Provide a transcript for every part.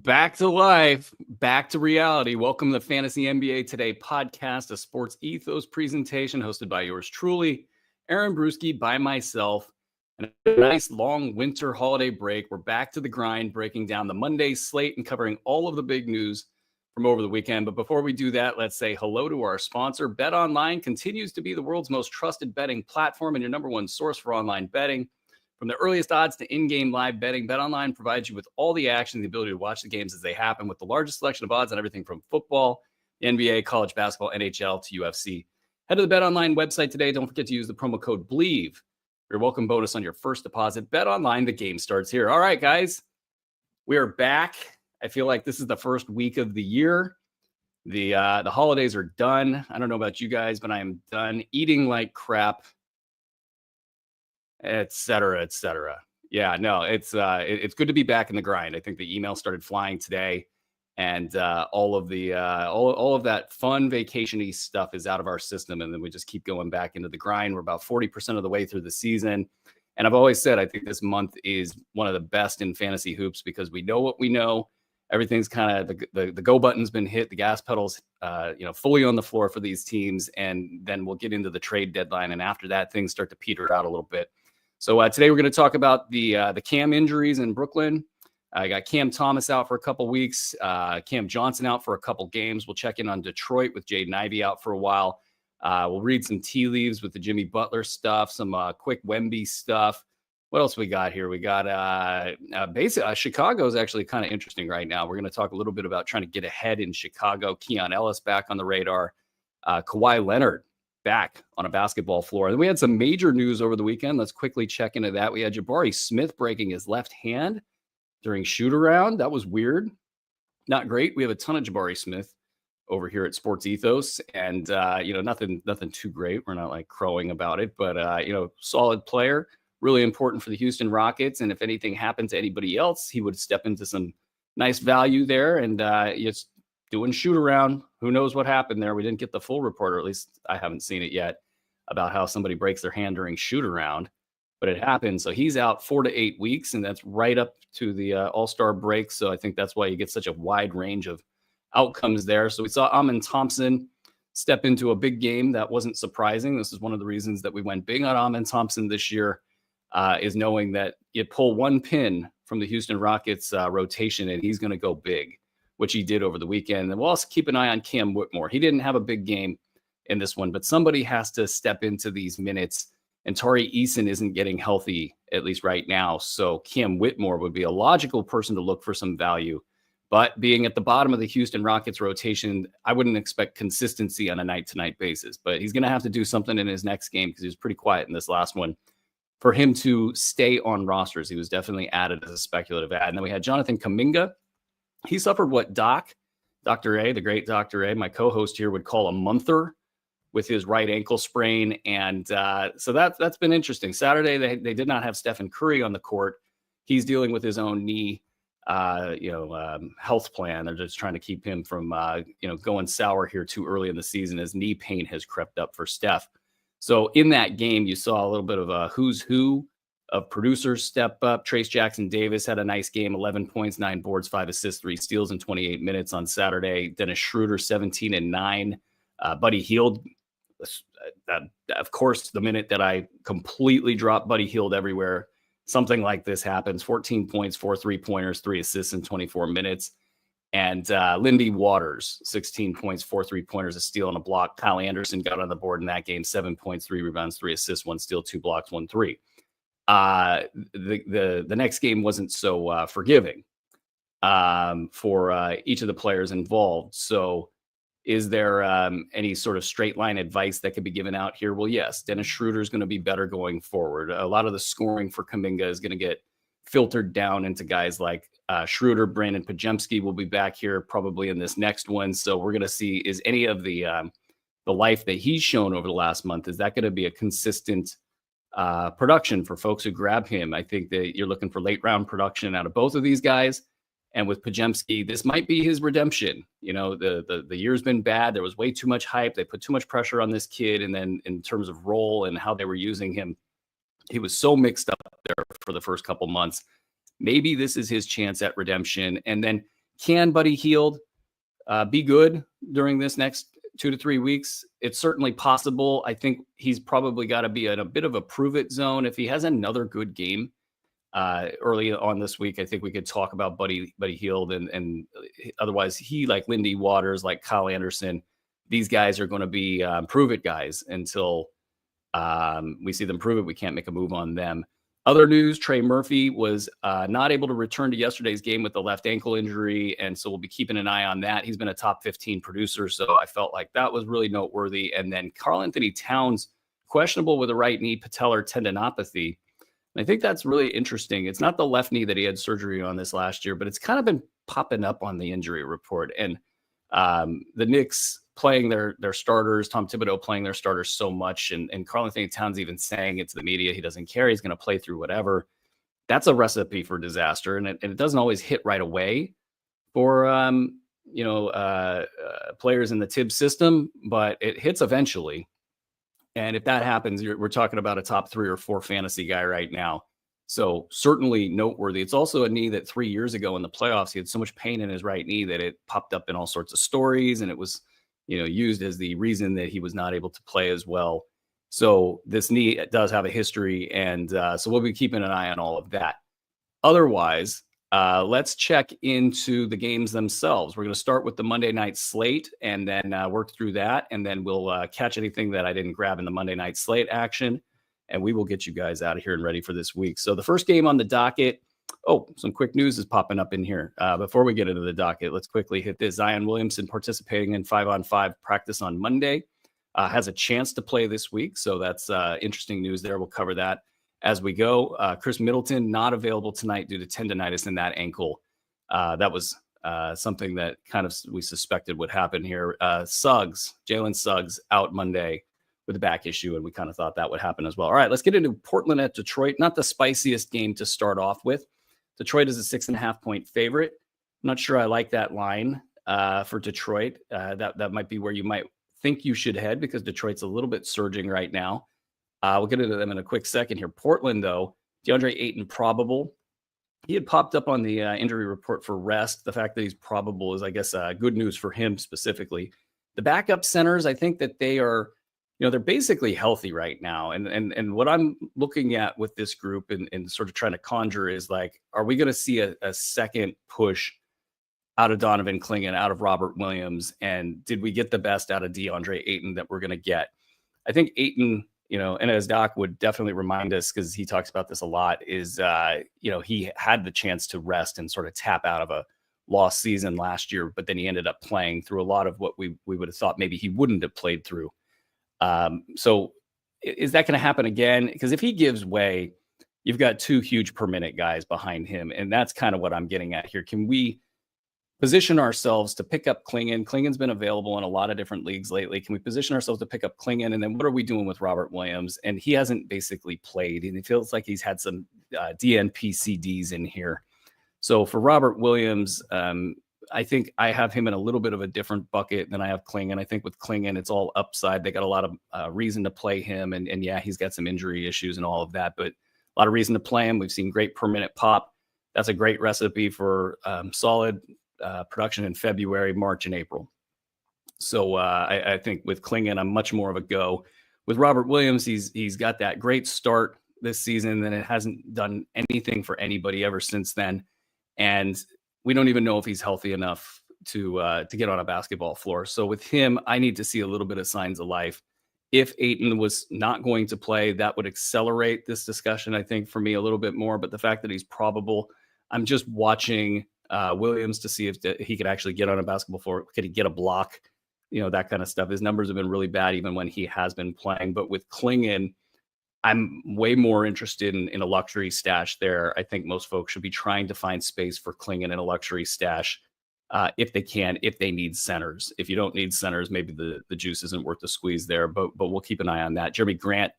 Back to life, back to reality. Welcome to the Fantasy NBA Today podcast, a sports ethos presentation hosted by yours truly, Aaron Bruski, by myself. And a nice long winter holiday break. We're back to the grind, breaking down the Monday slate and covering all of the big news from over the weekend. But before we do that, let's say hello to our sponsor. BetOnline continues to be the world's most trusted betting platform and your number one source for online betting. From the earliest odds to in-game live betting, BetOnline provides you with all the action and the ability to watch the games as they happen with the largest selection of odds on everything from football, the NBA, college basketball, NHL to UFC. Head to the BetOnline website today. Don't forget to use the promo code BLEAV for your welcome bonus on your first deposit. BetOnline, the game starts here. All right, guys, we are back. I feel like this is the first week of the year. The holidays are done. I don't know about you guys, but I am done eating like crap, et cetera, et cetera. Yeah, no, it's good to be back in the grind. I think the email started flying today, and all of that fun vacation-y stuff is out of our system, and then we just keep going back into the grind. We're about 40% of the way through the season, and I've always said I think this month is one of the best in fantasy hoops because we know what we know. Everything's kind of the go button's been hit, the gas pedals, fully on the floor for these teams, and then we'll get into the trade deadline, and after that, things start to peter out a little bit. So today we're going to talk about the Cam injuries in Brooklyn. I got Cam Thomas out for a couple weeks, Cam Johnson out for a couple games. We'll check in on Detroit with Jaden Ivey out for a while. We'll read some tea leaves with the Jimmy Butler stuff, some quick Wemby stuff. What else we got here? We got basically Chicago is actually kind of interesting right now. We're going to talk a little bit about trying to get ahead in Chicago. Keon Ellis back on the radar. Kawhi Leonard back on a basketball floor. And we had some major news over the weekend. Let's quickly check into that. We had Jabari Smith breaking his left hand during shoot around. That was weird. Not great. We have a ton of Jabari Smith over here at Sports Ethos, and nothing too great. We're not like crowing about it, but solid player, really important for the Houston Rockets. And if anything happened to anybody else, he would step into some nice value there. And it's doing shoot around. Who knows what happened there? We didn't get the full report, or at least I haven't seen it yet, about how somebody breaks their hand during shoot around, but it happened. So he's out 4 to 8 weeks, and that's right up to the All-Star break. So I think that's why you get such a wide range of outcomes there. So we saw Amen Thompson step into a big game. That wasn't surprising. This is one of the reasons that we went big on Amen Thompson this year, is knowing that you pull one pin from the Houston Rockets rotation and he's going to go big, which he did over the weekend. And we'll also keep an eye on Cam Whitmore. He didn't have a big game in this one, but somebody has to step into these minutes. And Tari Eason isn't getting healthy, at least right now. So Cam Whitmore would be a logical person to look for some value. But being at the bottom of the Houston Rockets rotation, I wouldn't expect consistency on a night-to-night basis. But he's going to have to do something in his next game because he was pretty quiet in this last one for him to stay on rosters. He was definitely added as a speculative ad. And then we had Jonathan Kuminga. He suffered what Dr. A, the great Dr. A, my co-host here, would call a monther with his right ankle sprain. And so that's been interesting. Saturday, they did not have Stephen Curry on the court. He's dealing with his own knee, health plan. They're just trying to keep him from, going sour here too early in the season as knee pain has crept up for Steph. So in that game, you saw a little bit of a who's who of producers step up. Trace Jackson Davis had a nice game, 11 points, 9 boards, 5 assists, 3 steals in 28 minutes on Saturday. Dennis Schroeder, 17 and 9. Buddy Hield, of course, the minute that I completely dropped Buddy Hield everywhere, something like this happens. 14 points, 4 3-pointers, 3 assists in 24 minutes. And Lindy Waters, 16 points, 4 3-pointers, a steal and a block. Kyle Anderson got on the board in that game, 7 points, 3 rebounds, 3 assists, 1 steal, 2 blocks, 1 3. The next game wasn't so forgiving for each of the players involved. So is there any sort of straight line advice that could be given out here? Well, yes, Dennis Schroeder is going to be better going forward. A lot of the scoring for Kuminga is going to get filtered down into guys like Schroeder. Brandon Pajemski will be back here probably in this next one. So we're going to see, is any of the life that he's shown over the last month, is that going to be a consistent production for folks who grab him? I think that you're looking for late round production out of both of these guys. And with Pajemski, this might be his redemption. The year's been bad. There was way too much hype. They put too much pressure on this kid. And then in terms of role and how they were using him, he was so mixed up there for the first couple months. Maybe this is his chance at redemption. And then Can Buddy Hield be good during this next 2 to 3 weeks? It's certainly possible. I think he's probably got to be in a bit of a prove it zone. If he has another good game early on this week, I think we could talk about Buddy Hield, and otherwise he, like Lindy Waters, like Kyle Anderson, these guys are going to be prove it guys until we see them prove it. We can't make a move on them. Other news, Trey Murphy was not able to return to yesterday's game with the left ankle injury, and so we'll be keeping an eye on that. He's been a top 15 producer, so I felt like that was really noteworthy. And then Karl-Anthony Towns, questionable with a right knee patellar tendinopathy. And I think that's really interesting. It's not the left knee that he had surgery on this last year, but it's kind of been popping up on the injury report. And the Knicks playing their starters, Tom Thibodeau playing their starters so much, and Karl-Anthony Towns even saying it to the media, he doesn't care, he's going to play through whatever. That's a recipe for disaster, and it doesn't always hit right away for players in the Tibbs system, but it hits eventually. And if that happens, we're talking about a top 3 or 4 fantasy guy right now. So certainly noteworthy. It's also a knee that 3 years ago in the playoffs, he had so much pain in his right knee that it popped up in all sorts of stories, and it was used as the reason that he was not able to play as well. So this knee does have a history, and so we'll be keeping an eye on all of that. Otherwise, let's check into the games themselves. We're going to start with the Monday night slate and then work through that, and then we'll catch anything that I didn't grab in the Monday night slate action, and we will get you guys out of here and ready for this week. So the first game on the docket, some quick news is popping up in here. Before we get into the docket, let's quickly hit this. Zion Williamson participating in 5-on-5 practice on Monday, has a chance to play this week. So that's interesting news there. We'll cover that as we go. Chris Middleton not available tonight due to tendonitis in that ankle. That was something that kind of we suspected would happen here. Jalen Suggs out Monday with a back issue, and we kind of thought that would happen as well. All right, let's get into Portland at Detroit. Not the spiciest game to start off with. Detroit is a 6.5-point favorite. I'm not sure I like that line for Detroit. That might be where you might think you should head, because Detroit's a little bit surging right now. We'll get into them in a quick second here. Portland, though, DeAndre Ayton probable. He had popped up on the injury report for rest. The fact that he's probable is, I guess, good news for him specifically. The backup centers, I think that they are, they're basically healthy right now. And what I'm looking at with this group and sort of trying to conjure is, like, are we going to see a second push out of Donovan Clingan, out of Robert Williams? And did we get the best out of DeAndre Ayton that we're going to get? I think Ayton, and as Doc would definitely remind us, because he talks about this a lot, is, he had the chance to rest and sort of tap out of a lost season last year, but then he ended up playing through a lot of what we would have thought maybe he wouldn't have played through. So is that going to happen again? Because if he gives way, you've got 2 huge per minute guys behind him. And that's kind of what I'm getting at here. Can we position ourselves to pick up Clingan? Clingan's been available in a lot of different leagues lately. Can we position ourselves to pick up Clingan? And then what are we doing with Robert Williams? And he hasn't basically played, and it feels like he's had some DNP-CDs in here. So for Robert Williams, I think I have him in a little bit of a different bucket than I have Clingan. I think with Clingan, it's all upside. They got a lot of reason to play him. And yeah, he's got some injury issues and all of that, but a lot of reason to play him. We've seen great per minute pop. That's a great recipe for solid production in February, March, and April. So I think with Clingan, I'm much more of a go. With Robert Williams, he's got that great start this season, and it hasn't done anything for anybody ever since then. And we don't even know if he's healthy enough to get on a basketball floor. So with him, I need to see a little bit of signs of life. If Ayton was not going to play, that would accelerate this discussion, I think, for me a little bit more. But the fact that he's probable, I'm just watching Williams to see if he could actually get on a basketball floor. Could he get a block? That kind of stuff. His numbers have been really bad even when he has been playing. But with Clingan, I'm way more interested in a luxury stash there. I think most folks should be trying to find space for Clingan in a luxury stash if they can, if they need centers. If you don't need centers, maybe the juice isn't worth the squeeze there, but we'll keep an eye on that. Jeremy Grant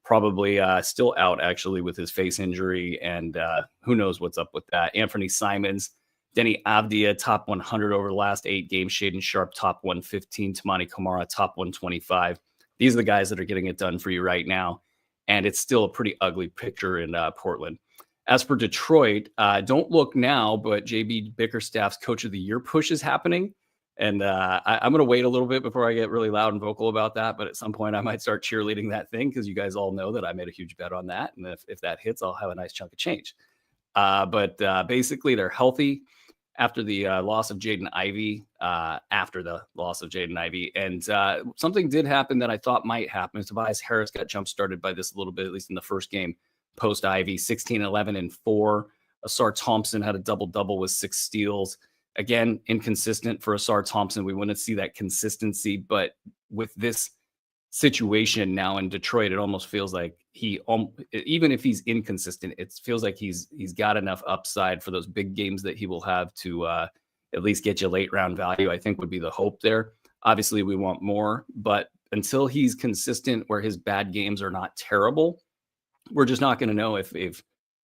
probably still out, actually, with his face injury, and who knows what's up with that. Anthony Simons, Denny Avdia, top 100 over the last 8 games. Shaden Sharp, top 115. Tamani Kamara, top 125. These are the guys that are getting it done for you right now. And it's still a pretty ugly picture in Portland. As for Detroit, don't look now, but JB Bickerstaff's Coach of the Year push is happening. And I'm going to wait a little bit before I get really loud and vocal about that. But at some point, I might start cheerleading that thing because you guys all know that I made a huge bet on that. And if that hits, I'll have a nice chunk of change. But basically, they're healthy after the loss of Jaden Ivey, And something did happen that I thought might happen. Tobias Harris got jump-started by this a little bit, at least in the first game post-Ivey, 16, 11, and 4. Asar Thompson had a double-double with 6 steals. Again, inconsistent for Asar Thompson. We want to see that consistency. But with this situation now in Detroit, it almost feels like even if he's inconsistent, it feels like he's got enough upside for those big games that he will have to at least get you late round value, I think would be the hope there. Obviously, we want more, but until he's consistent where his bad games are not terrible, we're just not going to know if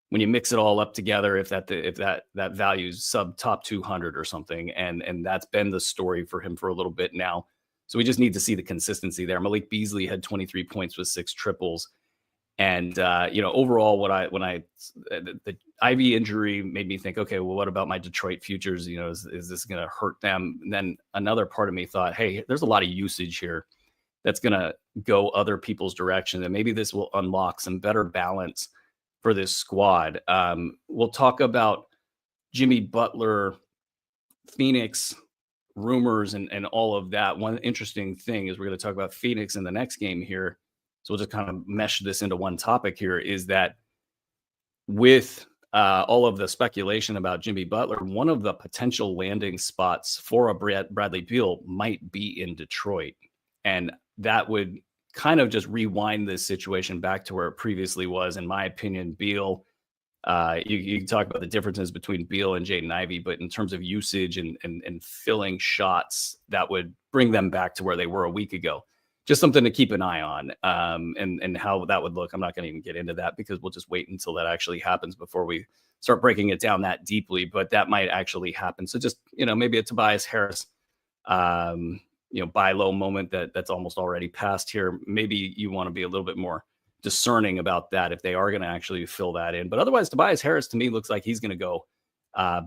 when you mix it all up together, if that value's sub top 200 or something. And that's been the story for him for a little bit now. So we just need to see the consistency there. Malik Beasley had 23 points with 6 triples. And, overall, the Ivy injury made me think, okay, well, what about my Detroit futures? Is this going to hurt them? And then another part of me thought, hey, there's a lot of usage here that's going to go other people's direction. And maybe this will unlock some better balance for this squad. We'll talk about Jimmy Butler, Phoenix rumors and all of that. One interesting thing is we're going to talk about Phoenix in the next game here. So we'll just kind of mesh this into one topic here, is that with all of the speculation about Jimmy Butler, one of the potential landing spots for a Bradley Beal might be in Detroit. And that would kind of just rewind this situation back to where it previously was. In my opinion, Beal, you can talk about the differences between Beal and Jaden Ivey, but in terms of usage and filling shots, that would bring them back to where they were a week ago. Just something to keep an eye on, and how that would look. I'm not going to even get into that because we'll just wait until that actually happens before we start breaking it down that deeply, but that might actually happen. So just, maybe a Tobias Harris, buy low moment that's almost already passed here. Maybe you want to be a little bit more discerning about that if they are going to actually fill that in. But otherwise, Tobias Harris to me looks like he's going to go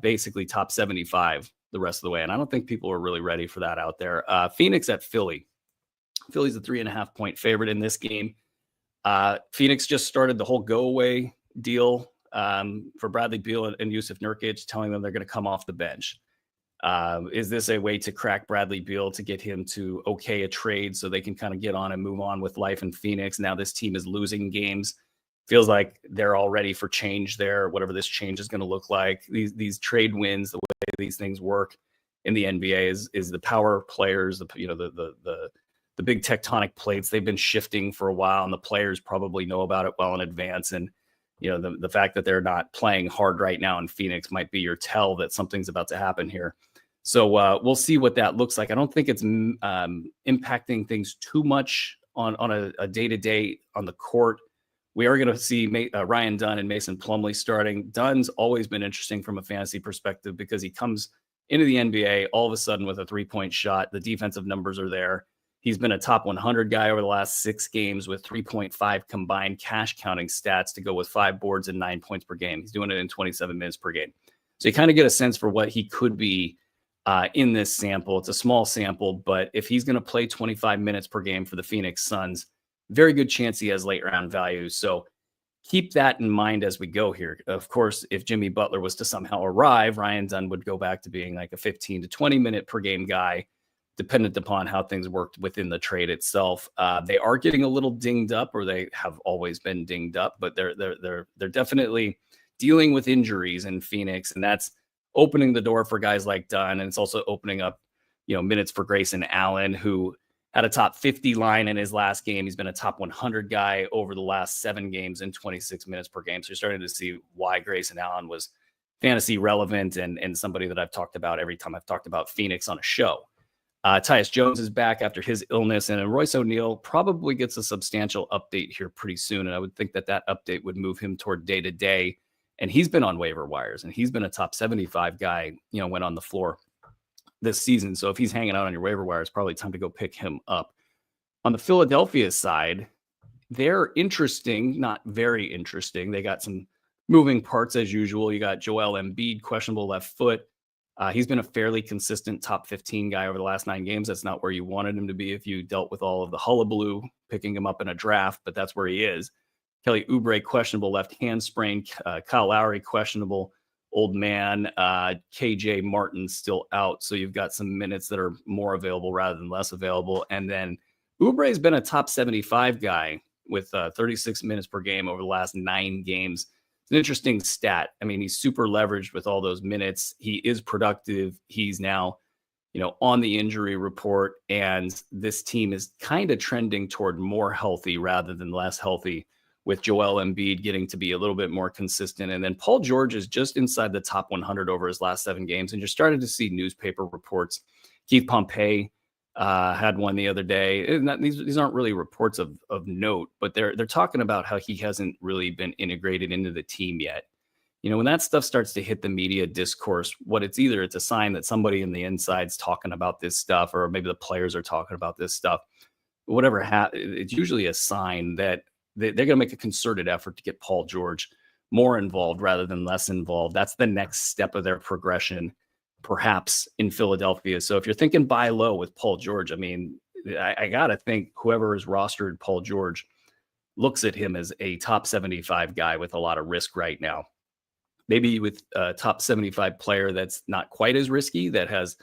basically top 75 the rest of the way. And I don't think people are really ready for that out there. Phoenix at Philly. Philly's a 3.5 point favorite in this game. Phoenix just started the whole go away deal for Bradley Beal and Yusuf Nurkic, telling them they're going to come off the bench. Is this a way to crack Bradley Beal to get him to okay a trade so they can kind of get on and move on with life in Phoenix? Now this team is losing games. Feels like they're all ready for change there, whatever this change is going to look like. These trade wins, the way these things work in the NBA is the power players, the big tectonic plates, they've been shifting for a while, and the players probably know about it well in advance. And, the fact that they're not playing hard right now in Phoenix might be your tell that something's about to happen here. So we'll see what that looks like. I don't think it's impacting things too much on a day-to-day on the court. We are going to see Ryan Dunn and Mason Plumlee starting. Dunn's always been interesting from a fantasy perspective because he comes into the NBA all of a sudden with a 3-point shot. The defensive numbers are there. He's been a top 100 guy over the last 6 games with 3.5 combined cash counting stats to go with 5 boards and 9 points per game. He's doing it in 27 minutes per game. So you kind of get a sense for what he could be in this sample. It's a small sample, but if he's going to play 25 minutes per game for the Phoenix Suns, very good chance he has late round value. So keep that in mind as we go here. Of course, if Jimmy Butler was to somehow arrive, Ryan Dunn would go back to being like a 15 to 20 minute per game guy, dependent upon how things worked within the trade itself. They are getting a little dinged up, or they have always been dinged up, but they're definitely dealing with injuries in Phoenix, and that's opening the door for guys like Dunn, and it's also opening up, minutes for Grayson Allen, who had a top 50 line in his last game. He's been a top 100 guy over the last 7 games in 26 minutes per game. So you're starting to see why Grayson Allen was fantasy relevant and somebody that I've talked about every time I've talked about Phoenix on a show. Tyus Jones is back after his illness, and Royce O'Neal probably gets a substantial update here pretty soon. And I would think that update would move him toward day-to-day. And he's been on waiver wires, and he's been a top 75 guy, when on the floor this season. So if he's hanging out on your waiver wire, it's probably time to go pick him up. On the Philadelphia side, they're interesting, not very interesting. They got some moving parts as usual. You got Joel Embiid, questionable left foot. He's been a fairly consistent top 15 guy over the last 9 games. That's not where you wanted him to be if you dealt with all of the hullabaloo picking him up in a draft, but that's where he is. Kelly Oubre, questionable left hand sprain. Kyle Lowry, questionable. Old man. KJ Martin still out. So you've got some minutes that are more available rather than less available. And then Oubre has been a top 75 guy with 36 minutes per game over the last 9 games. It's an interesting stat. I mean, he's super leveraged with all those minutes. He is productive. He's now, on the injury report, and this team is kind of trending toward more healthy rather than less healthy, with Joel Embiid getting to be a little bit more consistent. And then Paul George is just inside the top 100 over his last 7 games. And you're starting to see newspaper reports. Keith Pompey had one the other day. These aren't really reports of note, but they're talking about how he hasn't really been integrated into the team yet. When that stuff starts to hit the media discourse, it's a sign that somebody in the inside's talking about this stuff, or maybe the players are talking about this stuff. Whatever, it's usually a sign that they're going to make a concerted effort to get Paul George more involved rather than less involved. That's the next step of their progression, perhaps in Philadelphia. So if you're thinking buy low with Paul George, I mean, I got to think whoever is rostered Paul George looks at him as a top 75 guy with a lot of risk right now. Maybe with a top 75 player that's not quite as risky, that has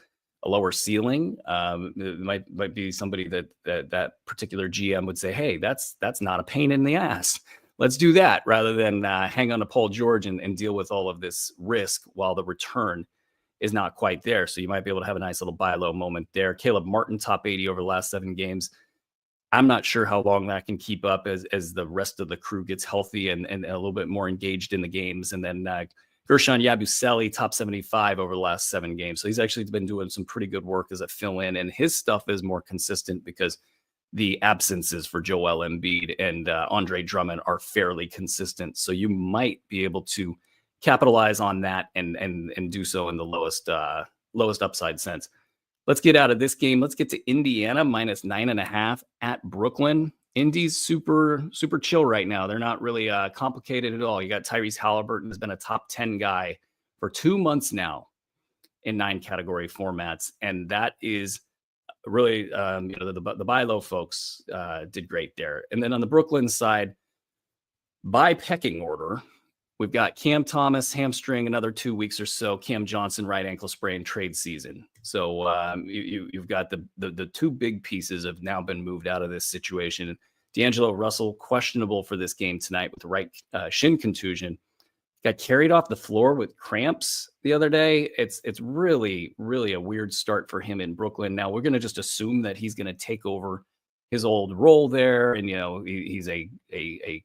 a lower ceiling. It might be somebody that particular GM would say, hey, that's not a pain in the ass. Let's do that rather than hang on to Paul George and deal with all of this risk while the return is not quite there. So you might be able to have a nice little buy low moment there. Caleb Martin, top 80 over the last 7 games. I'm not sure how long that can keep up as the rest of the crew gets healthy and a little bit more engaged in the games. And then Gershon Yabusele, top 75 over the last 7 games. So he's actually been doing some pretty good work as a fill-in, and his stuff is more consistent because the absences for Joel Embiid and Andre Drummond are fairly consistent. So you might be able to capitalize on that and do so in the lowest upside sense. Let's get out of this game. Let's get to Indiana minus 9.5 at Brooklyn. Indy's super chill right now. They're not really complicated at all. You got Tyrese Halliburton, has been a top 10 guy for 2 months now in 9 category formats, and that is really the buy low folks did great there. And then on the Brooklyn side, by pecking order, we've got Cam Thomas, hamstring, another 2 weeks or so. Cam Johnson, right ankle sprain, trade season. So you've got the 2 big pieces have now been moved out of this situation. D'Angelo Russell, questionable for this game tonight with the right shin contusion. Got carried off the floor with cramps the other day. It's really, really a weird start for him in Brooklyn. Now we're going to just assume that he's going to take over his old role there. And, he's a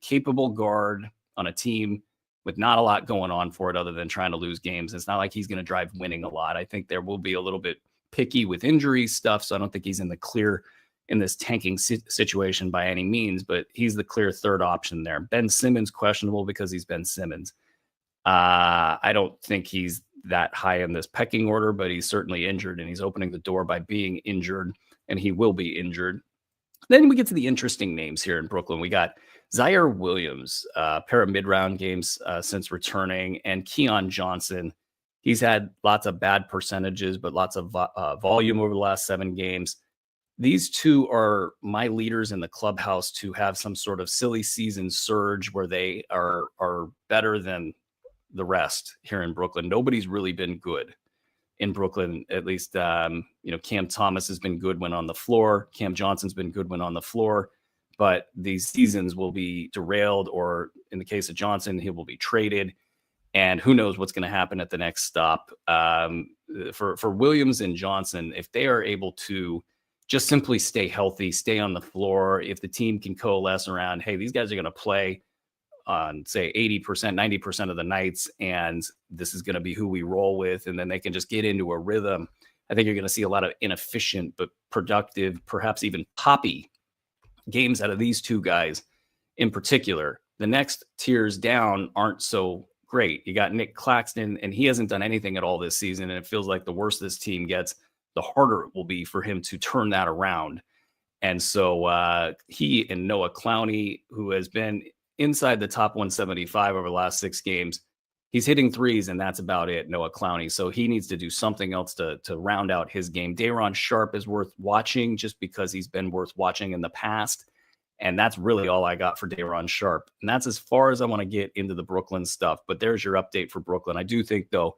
capable guard on a team with not a lot going on for it other than trying to lose games. It's not like he's going to drive winning a lot. I think there will be a little bit picky with injury stuff. So I don't think he's in the clear in this tanking situation by any means, but he's the clear third option there. Ben Simmons, questionable because he's Ben Simmons. I don't think he's that high in this pecking order, but he's certainly injured, and he's opening the door by being injured, and he will be injured. Then we get to the interesting names here in Brooklyn. We got Zaire Williams, pair of mid-round games since returning, and Keon Johnson. He's had lots of bad percentages, but lots of volume over the last 7 games. These 2 are my leaders in the clubhouse to have some sort of silly season surge where they are better than the rest here in Brooklyn. Nobody's really been good in Brooklyn, at least. Cam Thomas has been good when on the floor. Cam Johnson's been good when on the floor. But these seasons will be derailed, or in the case of Johnson, he will be traded. And who knows what's going to happen at the next stop. For Williams and Johnson, if they are able to just simply stay healthy, stay on the floor, if the team can coalesce around, hey, these guys are going to play on, say, 80%, 90% of the nights, and this is going to be who we roll with, and then they can just get into a rhythm, I think you're going to see a lot of inefficient but productive, perhaps even poppy games out of these 2 guys in particular. The next tiers down aren't so great. You got Nick Claxton, and he hasn't done anything at all this season, and it feels like the worse this team gets, the harder it will be for him to turn that around. And so he and Noah Clowney, who has been inside the top 175 over the last 6 games. He's hitting threes, and that's about it, Noah Clowney. So he needs to do something else to round out his game. Day'Ron Sharpe is worth watching just because he's been worth watching in the past. And that's really all I got for Day'Ron Sharpe. And that's as far as I want to get into the Brooklyn stuff. But there's your update for Brooklyn. I do think, though,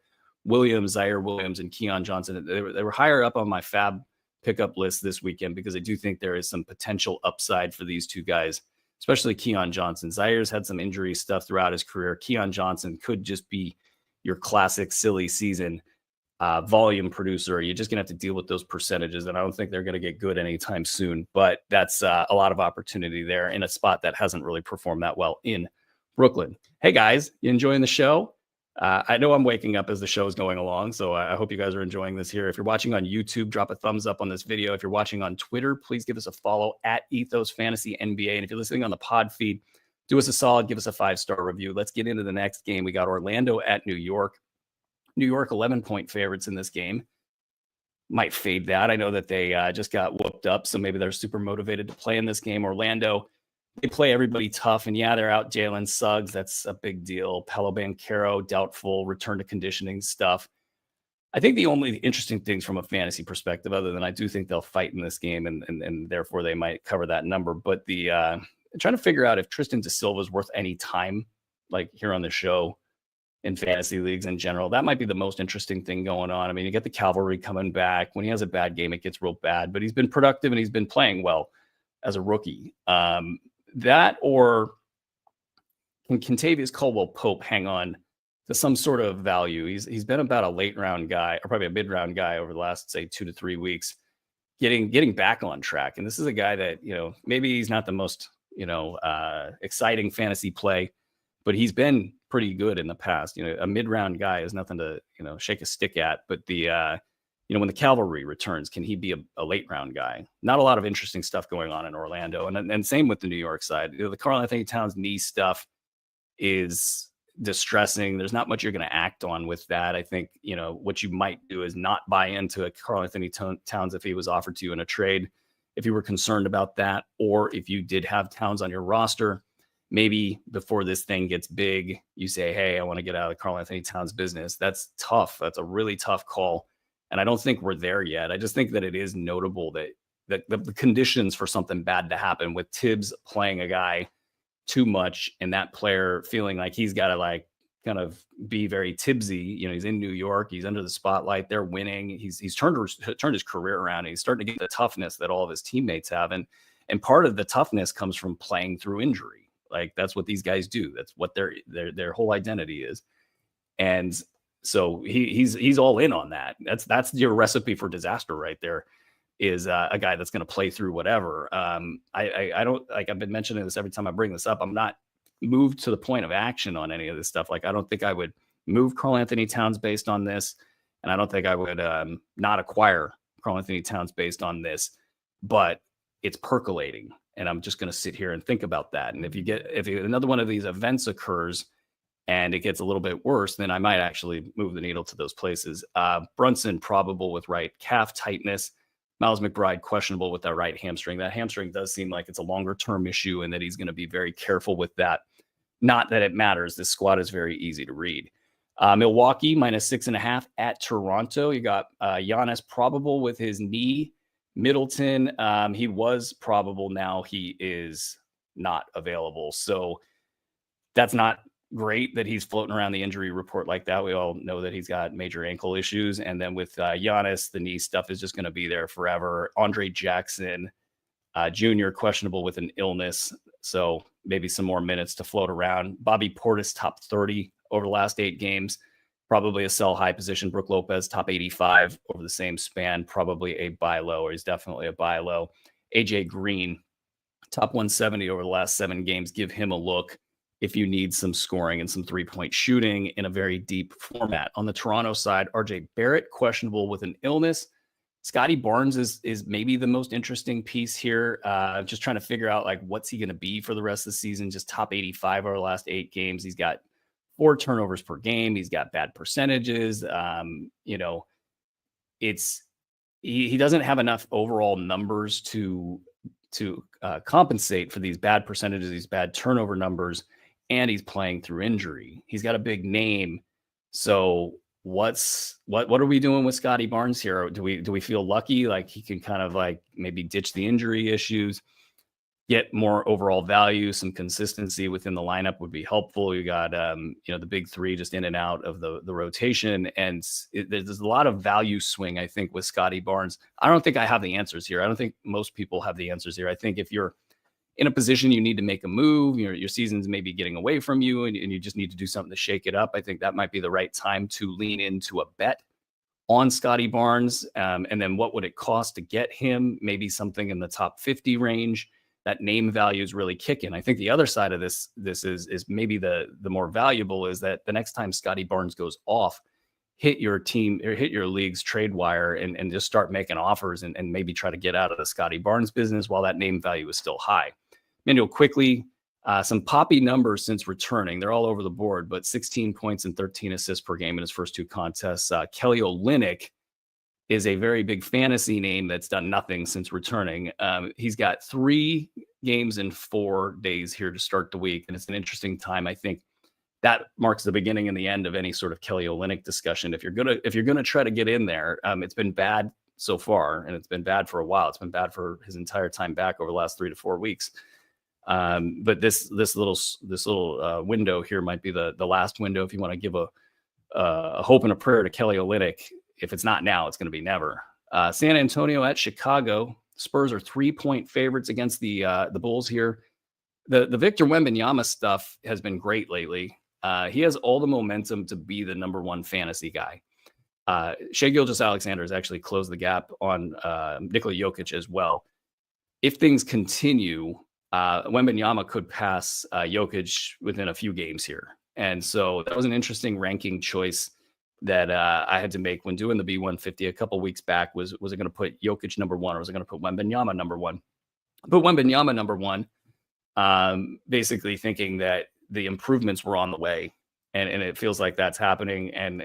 Zaire Williams, and Keon Johnson, they were higher up on my fab pickup list this weekend because I do think there is some potential upside for these two guys, especially Keon Johnson. Zaire's had some injury stuff throughout his career. Keon Johnson could just be your classic silly season volume producer. You're just going to have to deal with those percentages, and I don't think they're going to get good anytime soon. But that's a lot of opportunity there in a spot that hasn't really performed that well in Brooklyn. Hey, guys, you enjoying the show? I know I'm waking up as the show is going along, so I hope you guys are enjoying this here. If you're watching on YouTube, drop a thumbs up on this video. If you're watching on Twitter, please give us a follow at Ethos Fantasy NBA. And if you're listening on the pod feed, do us a solid, give us a 5-star review. Let's get into the next game. We got Orlando at New York. New York 11-point favorites in this game. Might fade that. I know that they just got whooped up, so maybe they're super motivated to play in this game. Orlando, they play everybody tough, and yeah, they're out Jalen Suggs. That's a big deal. Paolo Banchero, doubtful, return to conditioning stuff. I think the only interesting things from a fantasy perspective, other than I do think they'll fight in this game, and therefore they might cover that number. But trying to figure out if Tristan da Silva is worth any time, like here on the show, in fantasy leagues in general. That might be the most interesting thing going on. I mean, you get the cavalry coming back. When he has a bad game, it gets real bad, but he's been productive and he's been playing well as a rookie. That, or can Kentavious Caldwell-Pope hang on to some sort of value? He's been about a late round guy, or probably a mid round guy over the last, say, 2 to 3 weeks, getting back on track. And this is a guy that, maybe he's not the most, exciting fantasy play, but he's been pretty good in the past. A mid-round guy is nothing to, shake a stick at. But when the cavalry returns, can he be a late-round guy? Not a lot of interesting stuff going on in Orlando. And same with the New York side. The Karl-Anthony Towns knee stuff is distressing. There's not much you're going to act on with that. I think, what you might do is not buy into a Karl-Anthony Towns if he was offered to you in a trade, if you were concerned about that, or if you did have Towns on your roster. Maybe before this thing gets big, you say, hey, I want to get out of Karl-Anthony Towns business. That's tough. That's a really tough call. And I don't think we're there yet. I just think that it is notable that the conditions for something bad to happen, with Tibbs playing a guy too much and that player feeling like he's got to kind of be very Tibbsy. He's in New York. He's under the spotlight. They're winning. He's turned his career around. He's starting to get the toughness that all of his teammates have. And part of the toughness comes from playing through injury. Like, that's what these guys do. That's what their whole identity is. And so he's all in on that. That's your recipe for disaster right there, is a guy that's going to play through whatever. I don't, like, I've been mentioning this every time I bring this up. I'm not moved to the point of action on any of this stuff. Like, I don't think I would move Karl-Anthony Towns based on this. And I don't think I would not acquire Karl-Anthony Towns based on this, but it's percolating. And I'm just going to sit here and think about that. And if another one of these events occurs and it gets a little bit worse, then I might actually move the needle to those places. Brunson probable with right calf tightness. Miles McBride questionable with that right hamstring. That hamstring does seem like it's a longer term issue, and that he's going to be very careful with that. Not that it matters. This squad is very easy to read. Milwaukee -6.5 at Toronto. You got Giannis probable with his knee. Middleton, he was probable. Now he is not available. So that's not great that he's floating around the injury report like that. We all know that he's got major ankle issues. And then with Giannis, the knee stuff is just going to be there forever. Andre Jackson Jr. questionable with an illness. So maybe some more minutes to float around. Bobby Portis, top 30 over the last 8 games. Probably a sell high position. Brook Lopez, top 85 over the same span. Probably a buy low, or he's definitely a buy low. AJ Green, top 170 over the last 7 games. Give him a look if you need some scoring and some 3-point shooting in a very deep format. On the Toronto side, RJ Barrett, questionable with an illness. Scotty Barnes is maybe the most interesting piece here. Just trying to figure out, like, what's he going to be for the rest of the season. Just top 85 over the last 8 games. He's got 4 turnovers per game. He's got bad percentages. He doesn't have enough overall numbers to to compensate for these bad percentages, these bad turnover numbers, and he's playing through injury. He's got a big name. So what are we doing with Scotty Barnes here? Do we feel lucky, like he can kind of like maybe ditch the injury issues, get more overall value, some consistency within the lineup would be helpful. You got the big three just in and out of the rotation, and there's a lot of value swing, I think, with Scotty Barnes. I don't think I have the answers here. I don't think most people have the answers here. I think if you're in a position you need to make a move, your season's maybe getting away from you, and you just need to do something to shake it up, I think that might be the right time to lean into a bet on Scotty Barnes. And then what would it cost to get him? Maybe something in the top 50 range. That name value is really kicking. I think the other side of this is maybe the more valuable is that the next time Scotty Barnes goes off, hit your team or hit your league's trade wire and just start making offers and maybe try to get out of the Scotty Barnes business while that name value is still high. Manuel, quickly, some poppy numbers since returning. They're all over the board, but 16 points and 13 assists per game in his first two contests. Kelly Olynyk is a very big fantasy name that's done nothing since returning. He's got 3 games in 4 days here to start the week, and it's an interesting time. I think that marks the beginning and the end of any sort of Kelly Olynyk discussion. If you're gonna try to get in there, it's been bad so far, and it's been bad for a while. It's been bad for his entire time back over the last 3 to 4 weeks. But this little window here might be the last window if you want to give a hope and a prayer to Kelly Olynyk. If it's not now, it's going to be never. San Antonio at Chicago. Spurs are 3-point favorites against the Bulls here. The Victor Wembanyama stuff has been great lately. He has all the momentum to be the number one fantasy guy. Shai Gilgeous-Alexander has actually closed the gap on Nikola Jokic as well. If things continue, Wembanyama could pass Jokic within a few games here. And so that was an interesting ranking choice that I had to make when doing the B150 a couple weeks back. Was I going to put Jokic number one, or was I going to put Wembanyama number one? Put Wembanyama number one, basically thinking that the improvements were on the way, and it feels like that's happening. And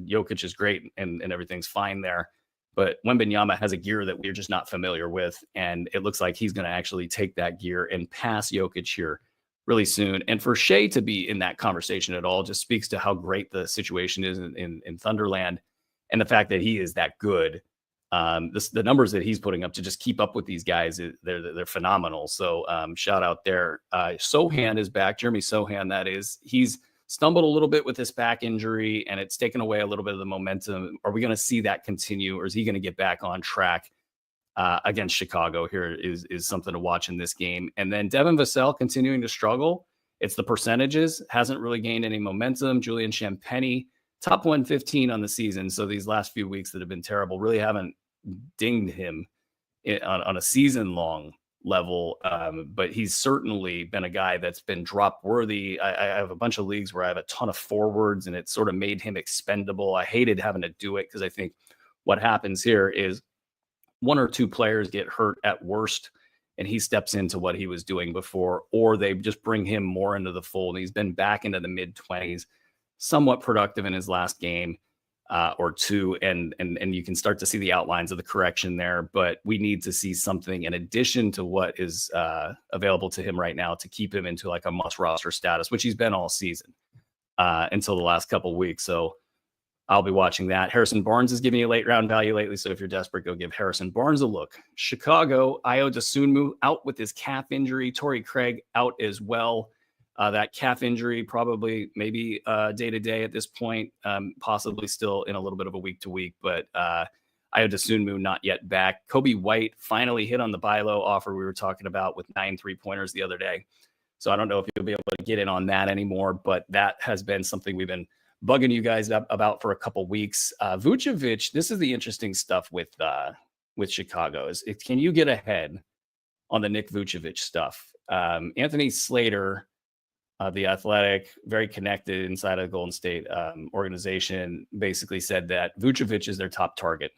Jokic is great, and everything's fine there. But Wembanyama has a gear that we're just not familiar with, and it looks like he's going to actually take that gear and pass Jokic here really soon. And for Shai to be in that conversation at all just speaks to how great the situation is in Thunderland, and the fact that he is that good. The numbers that he's putting up to just keep up with these guys, they're phenomenal. So shout out there. Sohan is back. Jeremy Sohan, that is. He's stumbled a little bit with this back injury, and it's taken away a little bit of the momentum. Are we going to see that continue, or is he going to get back on track against Chicago? Here is something to watch in this game. And then Devin Vassell continuing to struggle. It's the percentages, hasn't really gained any momentum. Julian Champagny, top 115 on the season. So these last few weeks that have been terrible really haven't dinged him on a season-long level. But he's certainly been a guy that's been drop worthy. I have a bunch of leagues where I have a ton of forwards, and it sort of made him expendable. I hated having to do it because I think what happens here is one or two players get hurt at worst, and he steps into what he was doing before, or they just bring him more into the fold. He's been back into the mid-20s, somewhat productive in his last game or two, and you can start to see the outlines of the correction there. But we need to see something in addition to what is available to him right now to keep him into like a must-roster status, which he's been all season until the last couple of weeks. So I'll be watching that. Harrison Barnes is giving you late round value lately, so if you're desperate, go give Harrison Barnes a look. Chicago, Ayo Dosunmu out with his calf injury. Torrey Craig out as well. That calf injury probably maybe day-to-day at this point, possibly still in a little bit of a week-to-week, but Ayo Dosunmu not yet back. Kobe White finally hit on the buy low offer we were talking about with 9 3-pointers the other day. So I don't know if you'll be able to get in on that anymore, but that has been something we've been bugging you guys up about for a couple weeks. Vucevic, this is the interesting stuff with Chicago. Can you get ahead on the Nick Vucevic stuff? Anthony Slater, the Athletic, very connected inside of the Golden State organization, basically said that Vucevic is their top target.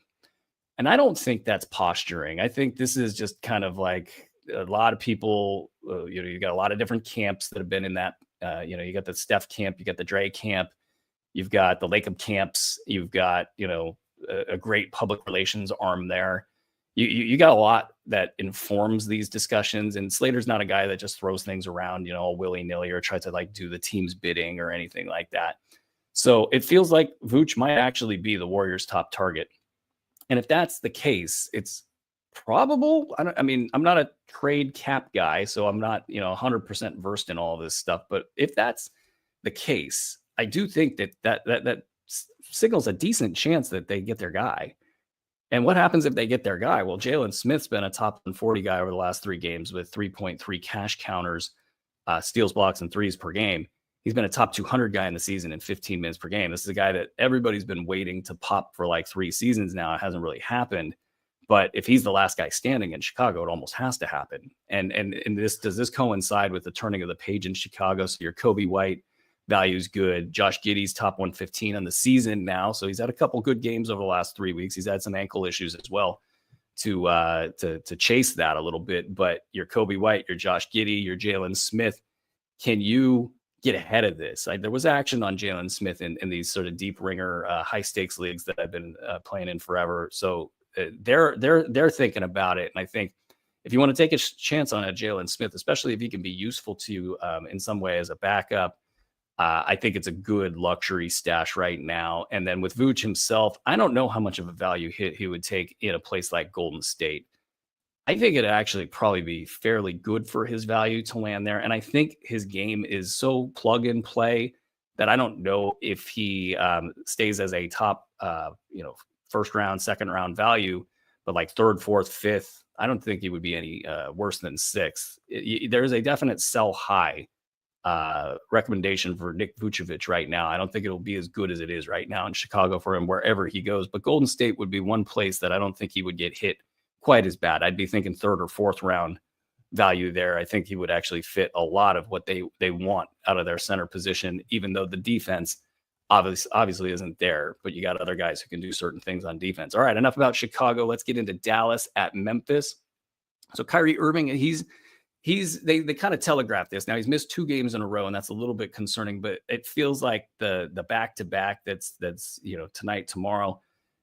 And I don't think that's posturing. I think this is just kind of like a lot of people, you got a lot of different camps that have been in that. You got the Steph camp, you got the Dre camp, you've got the Lacob camps, you've got, a great public relations arm there. You got a lot that informs these discussions. And Slater's not a guy that just throws things around, all willy-nilly or tries to like do the team's bidding or anything like that. So it feels like Vooch might actually be the Warriors' top target. And if that's the case, it's probable. I'm not a trade cap guy, so I'm not, 100% versed in all of this stuff. But if that's the case, I do think that signals a decent chance that they get their guy. And what happens if they get their guy? Well, Jalen Smith's been a top 40 guy over the last 3 games with 3.3 cash counters, steals, blocks, and threes per game. He's been a top 200 guy in the season in 15 minutes per game. This is a guy that everybody's been waiting to pop for like 3 seasons now. It hasn't really happened. But if he's the last guy standing in Chicago, it almost has to happen. And does this coincide with the turning of the page in Chicago? So your Kobe White value's good. Josh Giddey's top 115 on the season now. So he's had a couple good games over the last 3 weeks. He's had some ankle issues as well to chase that a little bit. But your Kobe White, your Josh Giddey, your Jalen Smith, can you get ahead of this? There was action on Jalen Smith in these sort of deep ringer, high stakes leagues that I've been playing in forever. So they're thinking about it. And I think if you want to take a chance on a Jalen Smith, especially if he can be useful to you in some way as a backup, I think it's a good luxury stash right now. And then with Vooch himself, I don't know how much of a value hit he would take in a place like Golden State. I think it'd actually probably be fairly good for his value to land there. And I think his game is so plug and play that I don't know if he stays as a top, first round, second round value, but like third, fourth, fifth, I don't think he would be any worse than sixth. There's a definite sell high recommendation for Nick Vucevic right now. I don't think it'll be as good as it is right now in Chicago for him wherever he goes, but Golden State would be one place that I don't think he would get hit quite as bad. I'd be thinking third or fourth round value there. I think he would actually fit a lot of what they want out of their center position, even though the defense obviously isn't there, but you got other guys who can do certain things on defense. All right, enough about Chicago. Let's get into Dallas at Memphis. So Kyrie Irving, they kind of telegraphed this. Now he's missed 2 games in a row, and that's a little bit concerning, but it feels like the back-to-back that's tonight, tomorrow,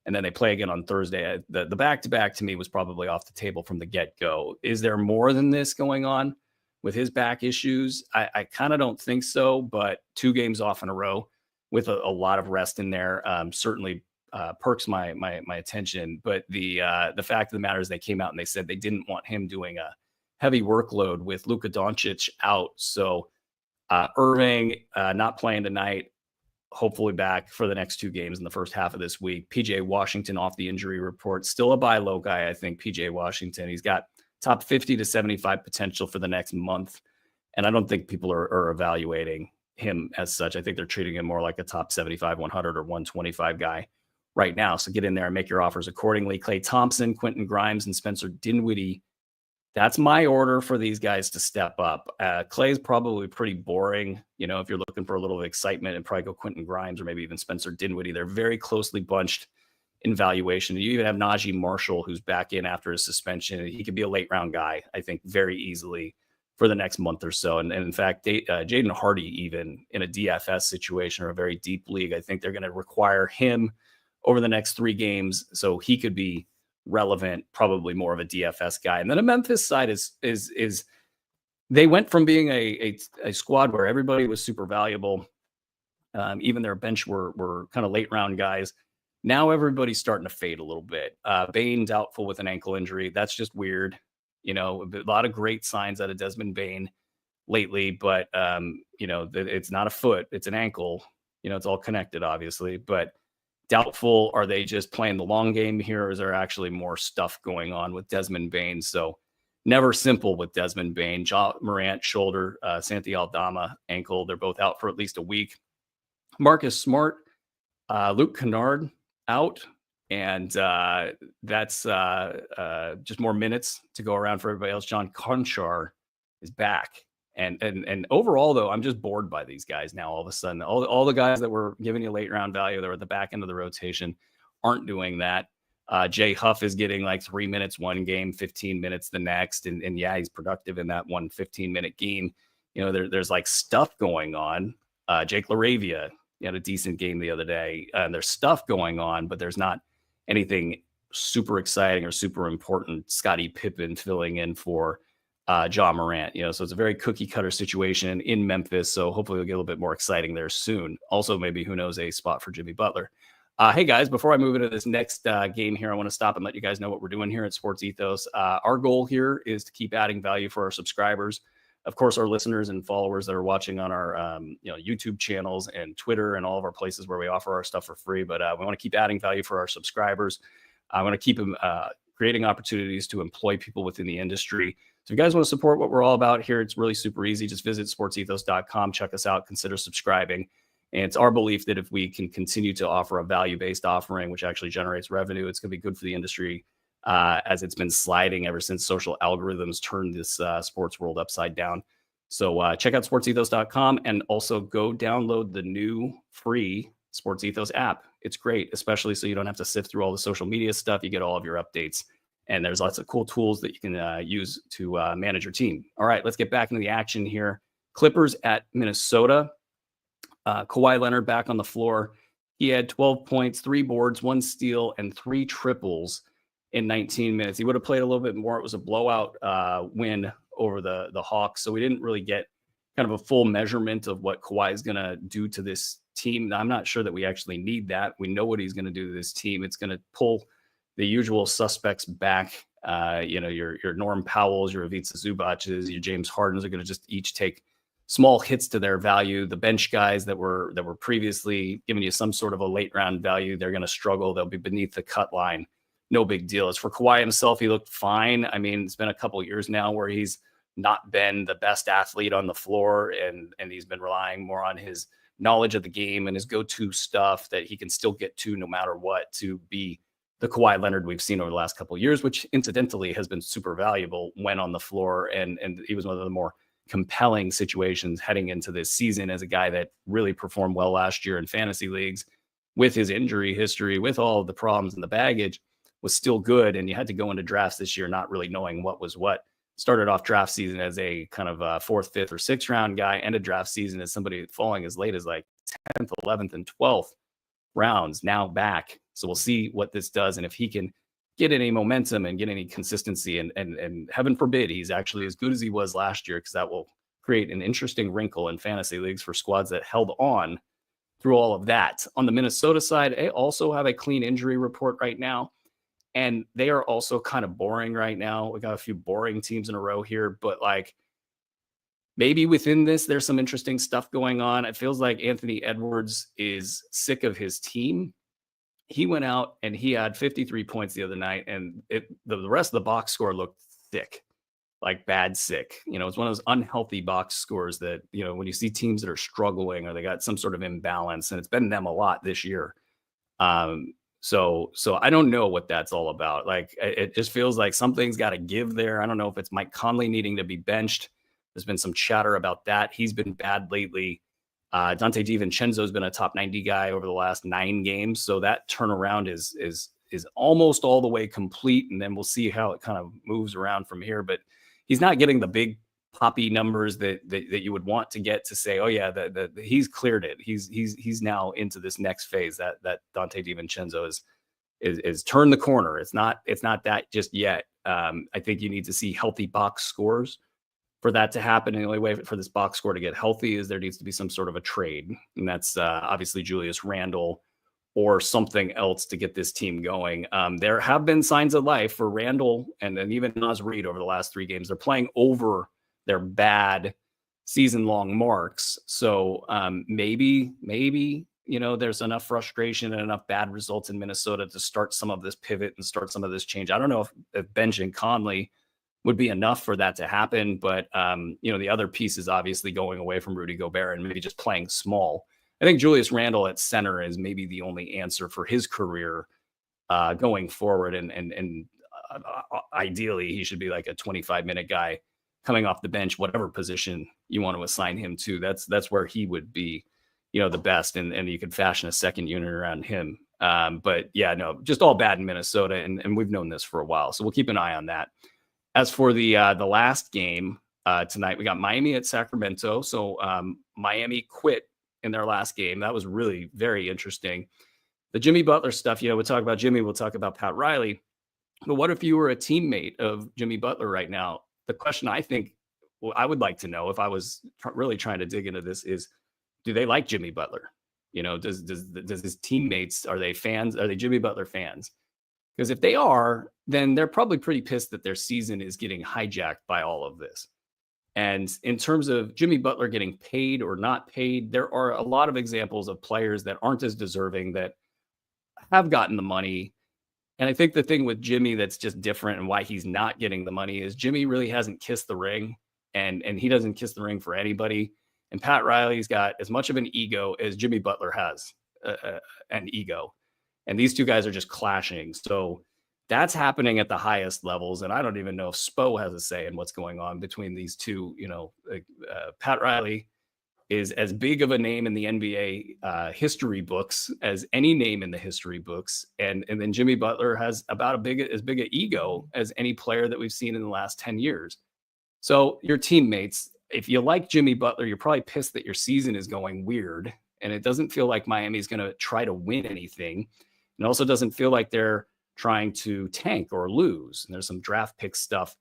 and then they play again on Thursday. The back-to-back to me was probably off the table from the get-go. Is there more than this going on with his back issues? I kind of don't think so, but 2 games off in a row with a lot of rest in there certainly perks my attention. But the fact of the matter is they came out and they said they didn't want him doing a heavy workload with Luka Doncic out. So Irving not playing tonight, hopefully back for the next 2 games in the first half of this week. PJ Washington off the injury report, still a buy low guy. I think PJ Washington, he's got top 50 to 75 potential for the next month. And I don't think people are evaluating him as such. I think they're treating him more like a top 75, 100 or 125 guy right now. So get in there and make your offers accordingly. Klay Thompson, Quentin Grimes, and Spencer Dinwiddie. That's my order for these guys to step up. Clay's probably pretty boring. If you're looking for a little excitement, and probably go Quentin Grimes or maybe even Spencer Dinwiddie. They're very closely bunched in valuation. You even have Najee Marshall, who's back in after his suspension. He could be a late round guy, I think, very easily for the next month or so. And in fact, Jaden Hardy, even in a DFS situation or a very deep league, I think they're going to require him over the next 3 games. So he could be relevant, probably more of a DFS guy. And then the Memphis side is they went from being a squad where everybody was super valuable. Even their bench were kind of late round guys. Now everybody's starting to fade a little bit. Bane doubtful with an ankle injury. That's just weird. A lot of great signs out of Desmond Bane lately, but it's not a foot, it's an ankle. It's all connected, obviously, but doubtful. Are they just playing the long game here, or is there actually more stuff going on with Desmond Bane? So never simple with Desmond Bane. Ja Morant, shoulder, Santi Aldama, ankle. They're both out for at least a week. Marcus Smart, Luke Kennard out. And that's just more minutes to go around for everybody else. John Conchar is back. And overall, though, I'm just bored by these guys now. All of a sudden, all the guys that were giving you late round value that were at the back end of the rotation aren't doing that. Jay Huff is getting like 3 minutes one game, 15 minutes the next. And yeah, he's productive in that one 15-minute game. There's like stuff going on. Jake LaRavia, he had a decent game the other day. There's stuff going on, but there's not anything super exciting or super important Scottie Pippen filling in for Ja Morant. So it's a very cookie cutter situation in Memphis. So hopefully it'll get a little bit more exciting there soon. Also, maybe, who knows, a spot for Jimmy Butler. Hey guys, before I move into this next game here, I want to stop and let you guys know what we're doing here at Sports Ethos. Our goal here is to keep adding value for our subscribers. Of course, our listeners and followers that are watching on our YouTube channels and Twitter and all of our places where we offer our stuff for free. But we want to keep adding value for our subscribers. I want to keep creating opportunities to employ people within the industry. So if you guys want to support what we're all about here, it's really super easy. Just visit sportsethos.com, check us out, consider subscribing. And it's our belief that if we can continue to offer a value-based offering, which actually generates revenue, it's going to be good for the industry as it's been sliding ever since social algorithms turned this sports world upside down. So check out sportsethos.com and also go download the new free Sports Ethos app. It's great, especially so you don't have to sift through all the social media stuff. You get all of your updates, and there's lots of cool tools that you can use to manage your team. All right, let's get back into the action here. Clippers at Minnesota. Kawhi Leonard back on the floor. He had 12 points, 3 boards, 1 steal, and 3 triples in 19 minutes. He would have played a little bit more. It was a blowout win over the Hawks, so we didn't really get kind of a full measurement of what Kawhi is going to do to this team. I'm not sure that we actually need that. We know what he's going to do to this team. It's going to pull the usual suspects back. Your Norm Powells, your Ivica Zubac's, your James Hardens are going to just each take small hits to their value. The bench guys that were previously giving you some sort of a late round value, they're going to struggle. They'll be beneath the cut line. No big deal. As for Kawhi himself, he looked fine. I mean, it's been a couple of years now where he's not been the best athlete on the floor, and he's been relying more on his knowledge of the game and his go-to stuff that he can still get to no matter what, to be the Kawhi Leonard we've seen over the last couple of years, which incidentally has been super valuable when on the floor. And he was one of the more compelling situations heading into this season as a guy that really performed well last year in fantasy leagues with his injury history, with all of the problems and the baggage, was still good. And you had to go into drafts this year not really knowing what was what. Started off draft season as a kind of a 4th, 5th, or 6th round guy, ended draft season as somebody falling as late as like 10th, 11th, and 12th rounds, now back. So we'll see what this does, and if he can get any momentum and get any consistency, and heaven forbid he's actually as good as he was last year, because that will create an interesting wrinkle in fantasy leagues for squads that held on through all of that. On the Minnesota side, they also have a clean injury report right now, and they are also kind of boring right now. We got a few boring teams in a row here, but like maybe within this, there's some interesting stuff going on. It feels like Anthony Edwards is sick of his team. He went out and he had 53 points the other night, and the rest of the box score looked thick, like bad sick. It's one of those unhealthy box scores that, when you see teams that are struggling or they got some sort of imbalance, and it's been them a lot this year. So I don't know what that's all about. Like, it just feels like something's got to give there. I don't know if it's Mike Conley needing to be benched. There's been some chatter about that. He's been bad lately. Dante DiVincenzo has been a top 90 guy over the last 9 games. So that turnaround is almost all the way complete. And then we'll see how it kind of moves around from here. But he's not getting the big poppy numbers that you would want to get to say, oh yeah, he's cleared it. He's now into this next phase that Dante DiVincenzo is turned the corner. It's not that just yet. I think you need to see healthy box scores for that to happen. And the only way for this box score to get healthy is there needs to be some sort of a trade. And that's obviously Julius Randle or something else to get this team going. There have been signs of life for Randle and even Naz Reid over the last 3 games. They're playing over their bad season-long marks. So maybe, there's enough frustration and enough bad results in Minnesota to start some of this pivot and start some of this change. I don't know if benching Conley would be enough for that to happen. But, the other piece is obviously going away from Rudy Gobert and maybe just playing small. I think Julius Randle at center is maybe the only answer for his career going forward. And ideally, he should be like a 25-minute guy coming off the bench, whatever position you want to assign him to. That's where he would be, the best. And you could fashion a second unit around him. But yeah, no, just all bad in Minnesota. And we've known this for a while. So we'll keep an eye on that. As for the last game tonight, we got Miami at Sacramento. So Miami quit in their last game. That was really very interesting. The Jimmy Butler stuff, we'll talk about Jimmy, we'll talk about Pat Riley. But what if you were a teammate of Jimmy Butler right now? The question I think, well, I would like to know if I was really trying to dig into this is, do they like Jimmy Butler? Does his teammates, are they fans? Are they Jimmy Butler fans? Because if they are, then they're probably pretty pissed that their season is getting hijacked by all of this. And in terms of Jimmy Butler getting paid or not paid, there are a lot of examples of players that aren't as deserving that have gotten the money. And I think the thing with Jimmy that's just different and why he's not getting the money is Jimmy really hasn't kissed the ring, and he doesn't kiss the ring for anybody. And Pat Riley's got as much of an ego as Jimmy Butler has an ego. And these two guys are just clashing. So that's happening at the highest levels. And I don't even know if Spo has a say in what's going on between these two. Pat Riley is as big of a name in the NBA history books as any name in the history books. And then Jimmy Butler has about as big an ego as any player that we've seen in the last 10 years. So your teammates, if you like Jimmy Butler, you're probably pissed that your season is going weird. And it doesn't feel like Miami's going to try to win anything. It also doesn't feel like they're trying to tank or lose. And there's some draft pick stuff,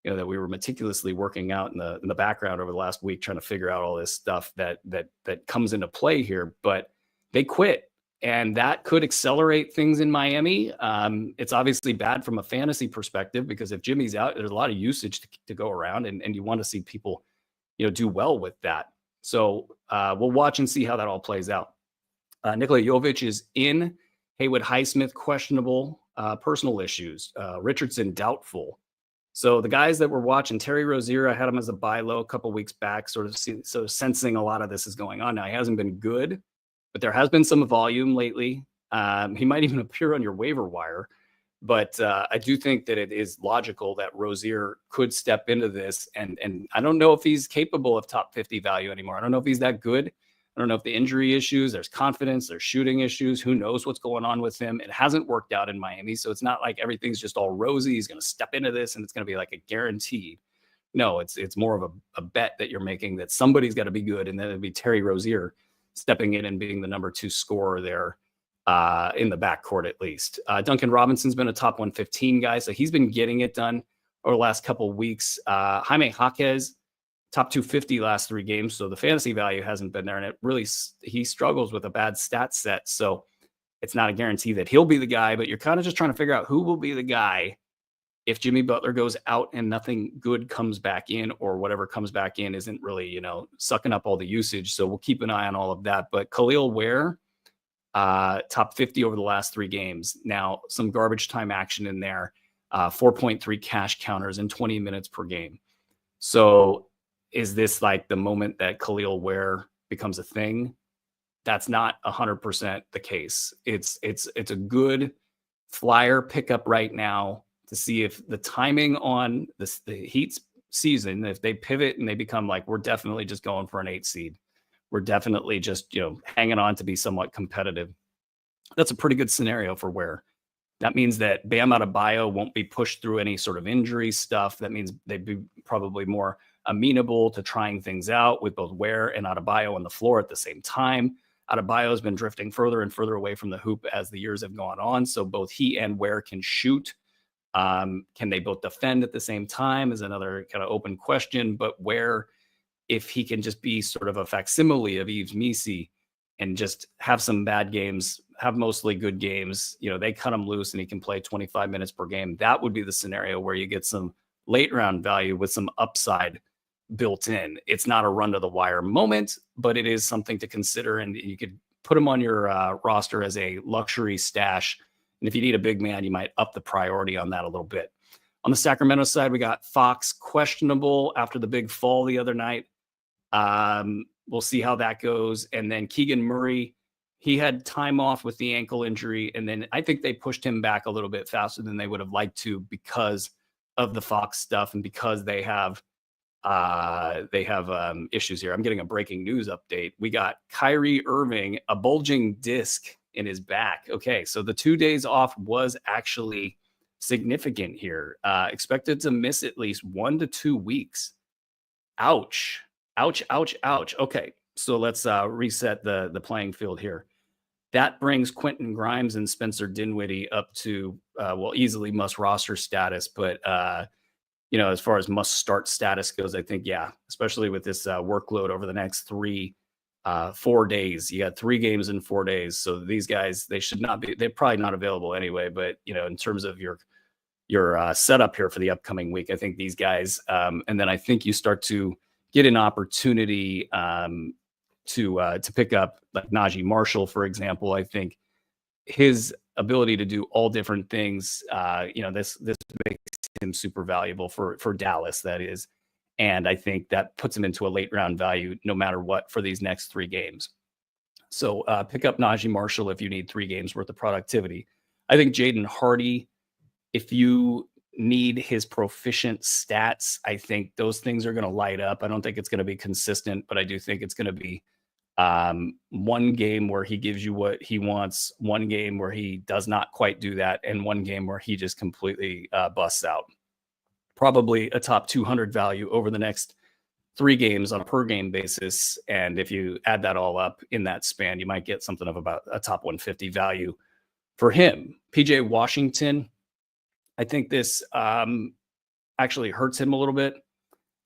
that we were meticulously working out in the background over the last week, trying to figure out all this stuff that comes into play here. But they quit, and that could accelerate things in Miami. It's obviously bad from a fantasy perspective because if Jimmy's out, there's a lot of usage to go around, and you want to see people, do well with that. So we'll watch and see how that all plays out. Nikola Jovic is in. Haywood Highsmith questionable, personal issues. Richardson doubtful. So the guys that were watching, Terry Rozier, I had him as a buy low a couple weeks back, sort of sensing a lot of this is going on. Now, he hasn't been good, but there has been some volume lately. He might even appear on your waiver wire. But I do think that it is logical that Rozier could step into this. And I don't know if he's capable of top 50 value anymore. I don't know if he's that good. I don't know if the injury issues, there's confidence, there's shooting issues. Who knows what's going on with him? It hasn't worked out in Miami. So it's not like everything's just all rosy. He's going to step into this and it's going to be like a guarantee. No, it's more of a bet that you're making that somebody's got to be good. And then it'd be Terry Rozier stepping in and being the number 2 scorer there in the backcourt at least. Duncan Robinson's been a top 115 guy. So he's been getting it done over the last couple of weeks. Jaime Jaquez, top 250 last 3 games. So the fantasy value hasn't been there. And it really, he struggles with a bad stat set. So it's not a guarantee that he'll be the guy, but you're kind of just trying to figure out who will be the guy if Jimmy Butler goes out and nothing good comes back in, or whatever comes back in isn't really, sucking up all the usage. So we'll keep an eye on all of that. But Khalil Ware, top 50 over the last 3 games. Now, some garbage time action in there, 4.3 cash counters in 20 minutes per game. So is this like the moment that Khalil Ware becomes a thing? That's not 100% the case. It's a good flyer pickup right now to see if the timing on the Heat's season, if they pivot and they become like, we're definitely just going for an 8 seed. We're definitely just, hanging on to be somewhat competitive. That's a pretty good scenario for Ware. That means that Bam Adebayo won't be pushed through any sort of injury stuff. That means they'd be probably more amenable to trying things out with both Ware and Adebayo on the floor at the same time. Adebayo has been drifting further and further away from the hoop as the years have gone on. So both he and Ware can shoot. Can they both defend at the same time is another kind of open question. But Ware, if he can just be sort of a facsimile of Yves Missi and just have some bad games, have mostly good games, they cut him loose and he can play 25 minutes per game. That would be the scenario where you get some late round value with some upside built in. It's not a run to the wire moment, but it is something to consider. And you could put him on your roster as a luxury stash. And if you need a big man, you might up the priority on that a little bit. On the Sacramento side, we got Fox questionable after the big fall the other night. We'll see how that goes. And then Keegan Murray, he had time off with the ankle injury. And then I think they pushed him back a little bit faster than they would have liked to because of the Fox stuff and because they have issues here. I'm getting a breaking news update. We got Kyrie Irving, a bulging disc in his back. Okay, so the 2 days off was actually significant here. Expected to miss at least 1 to 2 weeks. Ouch. Ouch, ouch, ouch. Okay, so let's reset the playing field here. That brings Quentin Grimes and Spencer Dinwiddie up to easily must roster status. But as far as must start status goes, I think especially with this workload over the next 4 days, you got 3 games in 4 days. So these guys, they're probably not available anyway. But in terms of your setup here for the upcoming week, I think these guys, and then I think you start to get an opportunity to pick up like Najee Marshall, for example. I think his ability to do all different things, this makes him super valuable for Dallas, that is. And I think that puts him into a late round value no matter what for these next 3 games. So pick up Najee Marshall if you need 3 games worth of productivity. I think Jaden Hardy, if you need his proficient stats, I think those things are going to light up. I don't think it's going to be consistent, but I do think it's going to be one game where he gives you what he wants, one game where he does not quite do that, and one game where he just completely busts out. Probably a top 200 value over the next 3 games on a per game basis. And if you add that all up in that span, you might get something of about a top 150 value for him. PJ Washington, I think this actually hurts him a little bit.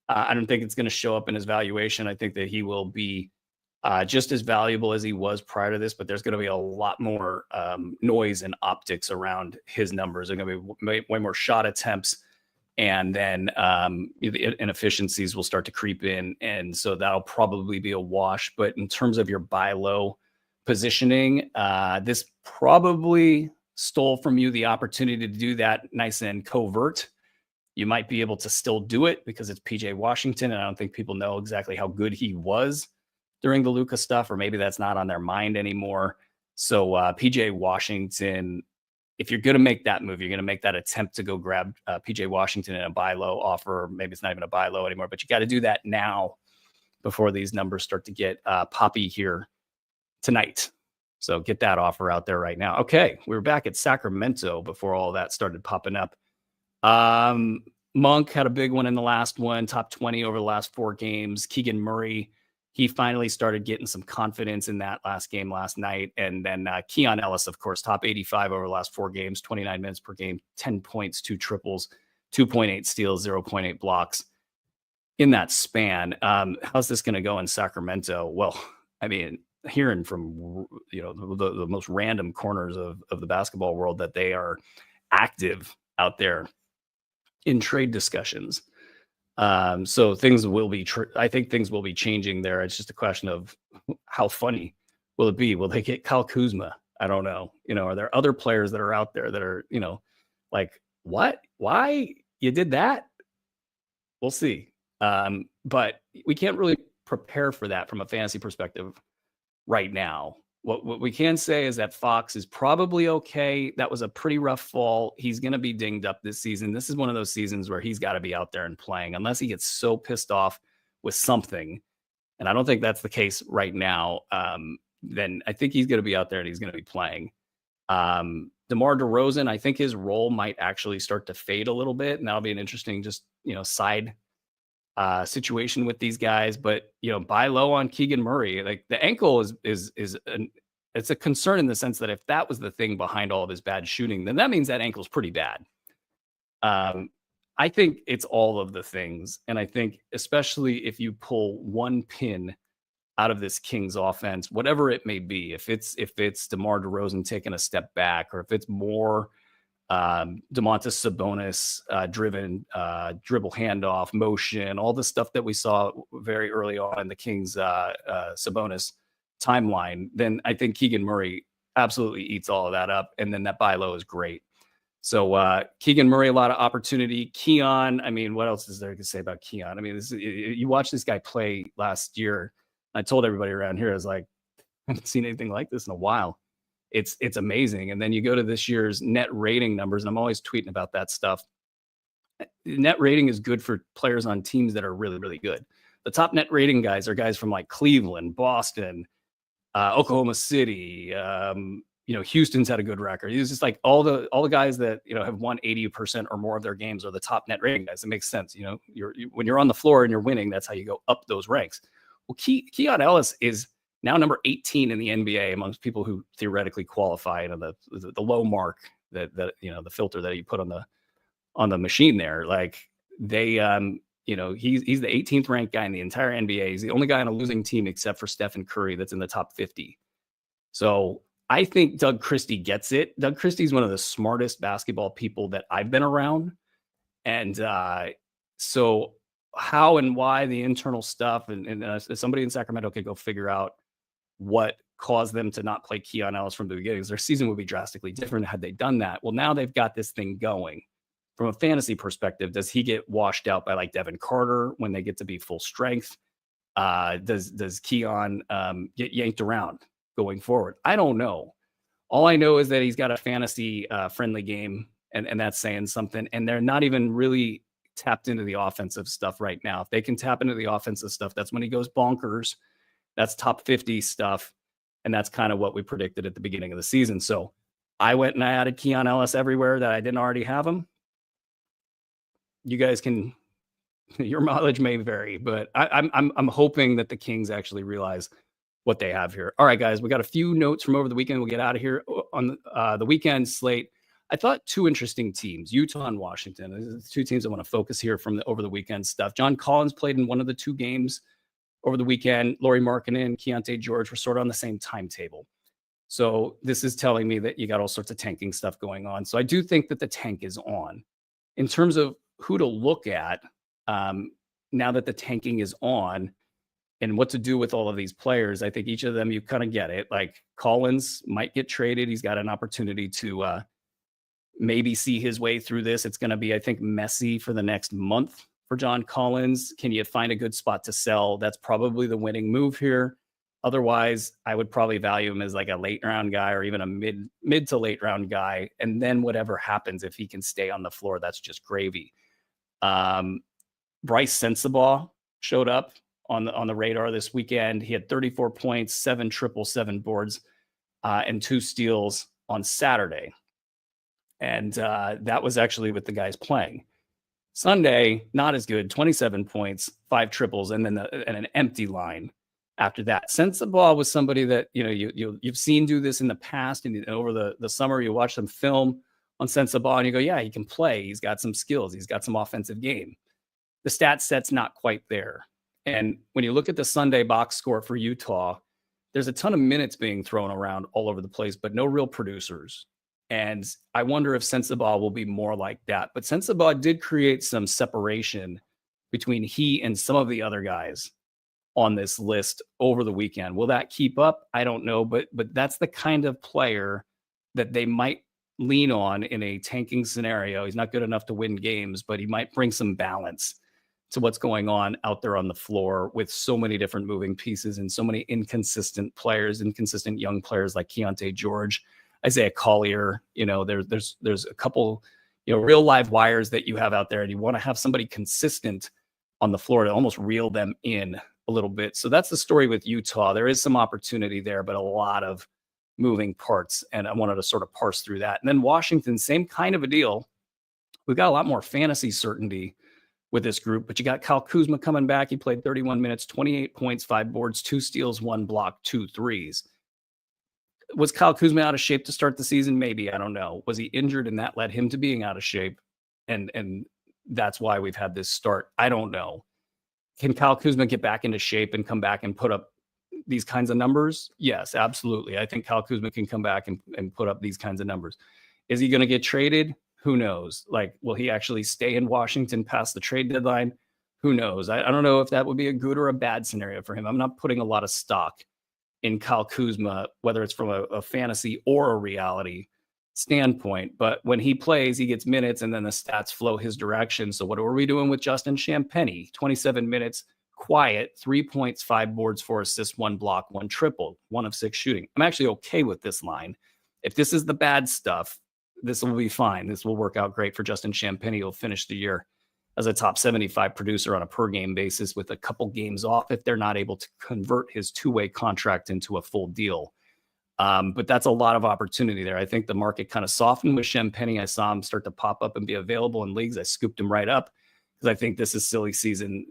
I don't think it's going to show up in his valuation. I think that he will be just as valuable as he was prior to this, but there's going to be a lot more noise and optics around his numbers. There's going to be way more shot attempts, and then the inefficiencies will start to creep in. And so that'll probably be a wash. But in terms of your buy low positioning, this probably stole from you the opportunity to do that nice and covert. You might be able to still do it because it's PJ Washington, and I don't think people know exactly how good he was during the Luka stuff, or maybe that's not on their mind anymore. So PJ Washington, if you're going to make that move, you're going to make that attempt to go grab PJ Washington in a buy low offer. Maybe it's not even a buy low anymore, but you got to do that now before these numbers start to get poppy here tonight. So get that offer out there right now. Okay, we were back at Sacramento before all that started popping up. Monk had a big one in the last one, top 20 over the last 4 games. Keegan Murray, he finally started getting some confidence in that last game last night. And then Keon Ellis, of course, top 85 over the last 4 games, 29 minutes per game, 10 points, 2 triples, 2.8 steals, 0.8 blocks in that span. How's this going to go in Sacramento? Well, I mean, hearing from the most random corners of the basketball world that they are active out there in trade discussions. So things will be, I think things will be changing there. It's just a question of how funny will it be? Will they get Kyle Kuzma? I don't know. Are there other players that are out there that are, like, what? Why you did that? We'll see. But we can't really prepare for that from a fantasy perspective right now. What we can say is that Fox is probably okay. That was a pretty rough fall. He's going to be dinged up this season. This is one of those seasons where he's got to be out there and playing, unless he gets so pissed off with something. And I don't think that's the case right now. Then I think he's going to be out there and he's going to be playing. DeMar DeRozan, I think his role might actually start to fade a little bit, and that'll be an interesting side situation with these guys. But buy low on Keegan Murray. Like, the ankle it's a concern in the sense that if that was the thing behind all of his bad shooting, then that means that ankle's pretty bad. I think it's all of the things, and I think especially if you pull one pin out of this Kings offense, whatever it may be, if it's DeMar DeRozan taking a step back, or if it's more Domantas Sabonis driven dribble handoff motion, all the stuff that we saw very early on in the Kings Sabonis timeline, then I think Keegan Murray absolutely eats all of that up, and then that buy low is great. So Keegan Murray, a lot of opportunity. Keon, I mean, what else is there to say about Keon? I mean, you watch this guy play last year. I told everybody around here, I was like, I haven't seen anything like this in a while. It's amazing. And then you go to this year's net rating numbers, and I'm always tweeting about that stuff. Net rating is good for players on teams that are really, really good. The top net rating guys are guys from like Cleveland, Boston, Oklahoma City. Houston's had a good record. It's just like all the guys that have won 80% or more of their games are the top net rating guys. It makes sense. When you're on the floor and you're winning, that's how you go up those ranks. Well, Keon Ellis is now number 18 in the NBA amongst people who theoretically qualify, the low mark that the filter that you put on the machine there. Like they he's the 18th ranked guy in the entire NBA. He's the only guy on a losing team except for Stephen Curry that's in the top 50. So I think Doug Christie gets it. Doug Christie is one of the smartest basketball people that I've been around. And so how and why the internal stuff and somebody in Sacramento could go figure out what caused them to not play Keon Ellis from the beginning. Their season would be drastically different had they done that. Well, now they've got this thing going. From a fantasy perspective, does he get washed out by like Devin Carter when they get to be full strength? Does Keon get yanked around going forward? I don't know. All I know is that he's got a fantasy friendly game, and that's saying something. And they're not even really tapped into the offensive stuff right now. If they can tap into the offensive stuff, that's when he goes bonkers. That's top 50 stuff. And that's kind of what we predicted at the beginning of the season. So I went and I added Keon Ellis everywhere that I didn't already have him. You guys can, your mileage may vary, but I'm hoping that the Kings actually realize what they have here. All right, guys, we got a few notes from over the weekend. We'll get out of here on the weekend slate. I thought two interesting teams, Utah and Washington. These are the two teams I want to focus here from the over the weekend stuff. John Collins played in one of the two games over the weekend. Lauri Markkanen and Keontae George were sort of on the same timetable. So this is telling me that you got all sorts of tanking stuff going on. So I do think that the tank is on. In terms of who to look at now that the tanking is on and what to do with all of these players, I think each of them, you kind of get it. Like Collins might get traded. He's got an opportunity to maybe see his way through this. It's going to be, I think, messy for the next month for John Collins. Can you find a good spot to sell? That's probably the winning move here. Otherwise, I would probably value him as like a late round guy or even a mid to late round guy. And then whatever happens, if he can stay on the floor, that's just gravy. Bryce Sensabaugh showed up on the radar this weekend. He had 34 points, 7 triples, 7 boards, and 2 steals on Saturday. And that was actually with the guys playing. Sunday, not as good, 27 points, 5 triples, and then and an empty line after that. Sensabaugh was somebody that you've seen do this in the past, and over the summer you watch some film on Sensabaugh and you go, yeah, he can play. He's got some skills. He's got some offensive game. The stat set's not quite there. And when you look at the Sunday box score for Utah, there's a ton of minutes being thrown around all over the place, but no real producers. And I wonder if Sensabaugh will be more like that. But Sensabaugh did create some separation between he and some of the other guys on this list over the weekend. Will that keep up? I don't know. But that's the kind of player that they might lean on in a tanking scenario. He's not good enough to win games, but he might bring some balance to what's going on out there on the floor with so many different moving pieces and so many inconsistent players, inconsistent young players like Keontae George, Isaiah Collier. There's a couple, real live wires that you have out there, and you want to have somebody consistent on the floor to almost reel them in a little bit. So that's the story with Utah. There is some opportunity there, but a lot of moving parts, and I wanted to sort of parse through that. And then Washington, same kind of a deal. We've got a lot more fantasy certainty with this group, but you got Kyle Kuzma coming back. He played 31 minutes, 28 points, 5 boards, 2 steals, 1 block, 2 threes. Was Kyle Kuzma out of shape to start the season? Maybe. I don't know. Was he injured and that led him to being out of shape? And that's why we've had this start. I don't know. Can Kyle Kuzma get back into shape and come back and put up these kinds of numbers? Yes, absolutely. I think Kyle Kuzma can come back and put up these kinds of numbers. Is he going to get traded? Who knows? Like, will he actually stay in Washington past the trade deadline? Who knows? I don't know if that would be a good or a bad scenario for him. I'm not putting a lot of stock in Kyle Kuzma, whether it's from a fantasy or a reality standpoint. But when he plays, he gets minutes and then the stats flow his direction. So what are we doing with Justin Champagnie? 27 minutes, quiet, 3 points, 5 boards, 4 assists, 1 block, 1 triple, 1 of 6 shooting. I'm actually okay with this line. If this is the bad stuff, this will be fine. This will work out great for Justin Champagnie. He'll finish the year as a top 75 producer on a per game basis with a couple games off if they're not able to convert his 2-way contract into a full deal. But that's a lot of opportunity there. I think the market kind of softened with Champagnie. I saw him start to pop up and be available in leagues. I scooped him right up because I think this is silly season,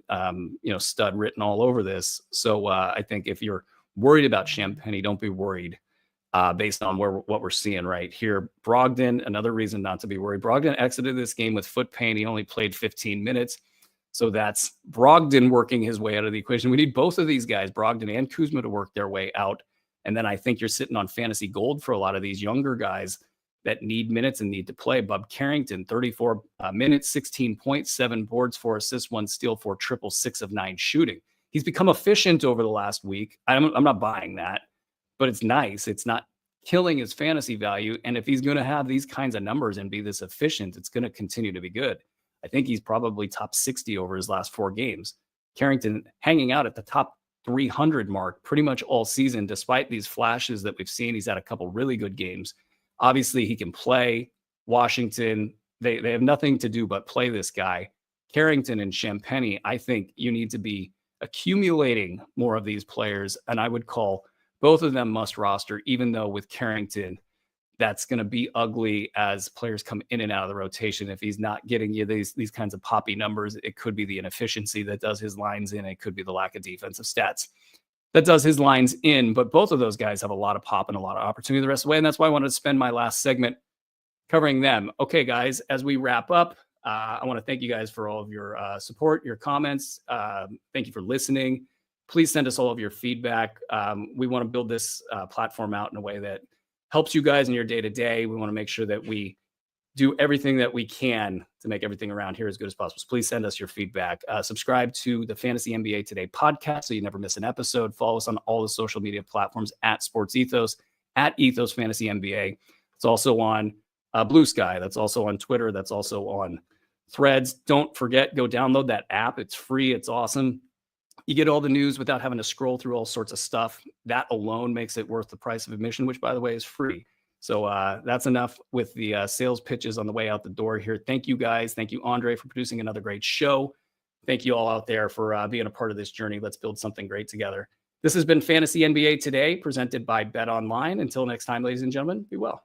stud written all over this. So I think if you're Worried about Champagny. Don't be worried based on what we're seeing right here. Brogdon, another reason not to be worried. Brogdon exited this game with foot pain. He only played 15 minutes. So that's Brogdon working his way out of the equation. We need both of these guys, Brogdon and Kuzma, to work their way out. And then I think you're sitting on fantasy gold for a lot of these younger guys that need minutes and need to play. Bub Carrington, 34 minutes, 16 points, 7 boards, 4 assists, 1 steal, 4 triples, 6 of 9 shooting. He's become efficient over the last week. I'm not buying that, but it's nice. It's not killing his fantasy value. And if he's going to have these kinds of numbers and be this efficient, it's going to continue to be good. I think he's probably top 60 over his last 4 games. Carrington hanging out at the top 300 mark pretty much all season, despite these flashes that we've seen. He's had a couple really good games. Obviously, he can play. Washington, they have nothing to do but play this guy. Carrington and Champagny, I think you need to be accumulating more of these players, and I would call both of them must roster, even though with Carrington, that's going to be ugly as players come in and out of the rotation. If he's not getting you these kinds of poppy numbers, it could be the inefficiency that does his lines in. It could be the lack of defensive stats that does his lines in. But both of those guys have a lot of pop and a lot of opportunity the rest of the way. And that's why I wanted to spend my last segment covering them. Okay, guys, as we wrap up, I want to thank you guys for all of your support, your comments. Thank you for listening. Please send us all of your feedback. We want to build this platform out in a way that helps you guys in your day-to-day. We want to make sure that we do everything that we can to make everything around here as good as possible. So please send us your feedback. Subscribe to the Fantasy NBA Today podcast so you never miss an episode. Follow us on all the social media platforms at Sports Ethos, at Ethos Fantasy NBA. It's also on Blue Sky. That's also on Twitter. That's also on Threads. Don't forget, go download that app. It's free. It's awesome. You get all the news without having to scroll through all sorts of stuff. That alone makes it worth the price of admission, which, by the way, is free. So that's enough with the sales pitches on the way out the door here. Thank you, guys. Thank you, Andre, for producing another great show. Thank you all out there for being a part of this journey. Let's build something great together. This has been Fantasy NBA Today, presented by Bet Online. Until next time, ladies and gentlemen, be well.